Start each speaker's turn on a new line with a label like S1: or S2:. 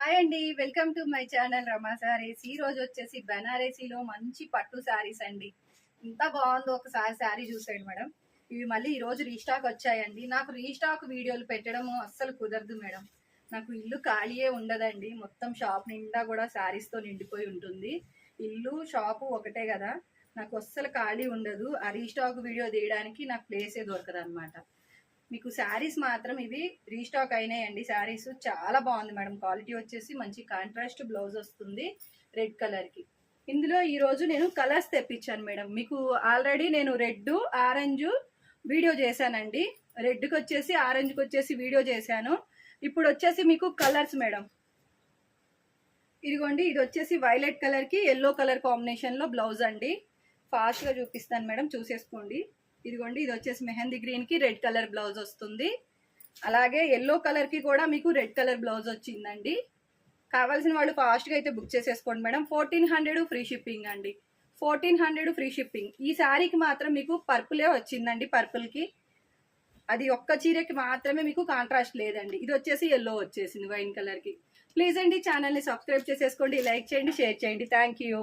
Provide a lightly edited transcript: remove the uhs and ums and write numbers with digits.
S1: Hi అండి, welcome to my channel రమా సారీస్. ఈ రోజు వచ్చేసి బనారసీలో మంచి పట్టు శారీస్ అండి. ఎంత బాగుందో ఒకసారి శారీ చూసేయండి మేడం. ఇవి మళ్ళీ ఈ రోజు రీస్టాక్ వచ్చాయండి. నాకు రీస్టాక్ వీడియోలు పెట్టడం అస్సలు కుదరదు మేడం. నాకు ఇల్లు ఖాళీయే ఉండదండి. మొత్తం షాప్ నిండా కూడా శారీస్తో నిండిపోయి ఉంటుంది. ఇల్లు షాపు ఒకటే కదా, నాకు అస్సలు ఖాళీ ఉండదు. ఆ రీస్టాక్ వీడియో తీయడానికి నాకు ప్లేసే దొరకదు అనమాట. మీకు శారీస్ మాత్రం ఇవి రీస్టాక్ అయినాయండి. శారీస్ చాలా బాగుంది మేడం. క్వాలిటీ వచ్చేసి మంచి కాంట్రాస్ట్ బ్లౌజ్ వస్తుంది రెడ్ కలర్కి. ఇందులో ఈరోజు నేను కలర్స్ తెప్పించాను మేడం. మీకు ఆల్రెడీ నేను రెడ్ ఆరెంజ్ వీడియో చేశానండి. రెడ్కి వచ్చేసి ఆరెంజ్కి వచ్చేసి వీడియో చేశాను. ఇప్పుడు వచ్చేసి మీకు కలర్స్ మేడం. ఇదిగోండి, ఇది వచ్చేసి వైలెట్ కలర్కి ఎల్లో కలర్ కాంబినేషన్లో బ్లౌజ్ అండి. ఫాస్ట్గా చూపిస్తాను మేడం, చూసేసుకోండి. ఇదిగోండి, ఇది వచ్చేసి మెహందీ గ్రీన్ కి రెడ్ కలర్ బ్లౌజ్ వస్తుంది. అలాగే ఎల్లో కలర్ కి కూడా మీకు రెడ్ కలర్ బ్లౌజ్ వచ్చిందండి. కావాల్సిన వాళ్ళు ఫాస్ట్ గా అయితే బుక్ చేసేసుకోండి మేడం. 1400 ఫ్రీ షిప్పింగ్ అండి. 1400 ఫ్రీ షిప్పింగ్. ఈ శారీకి మాత్రం మీకు పర్పులే వచ్చిందండి. పర్పుల్ కి అది ఒక్క చీరకి మాత్రమే మీకు కాంట్రాస్ట్ లేదండి. ఇది వచ్చేసి ఎల్లో వచ్చేసింది వైన్ కలర్ కి. ప్లీజ్ అండి ఛానల్ ని సబ్స్క్రైబ్ చేసేసుకోండి, లైక్ చేయండి, షేర్ చేయండి. Thank you.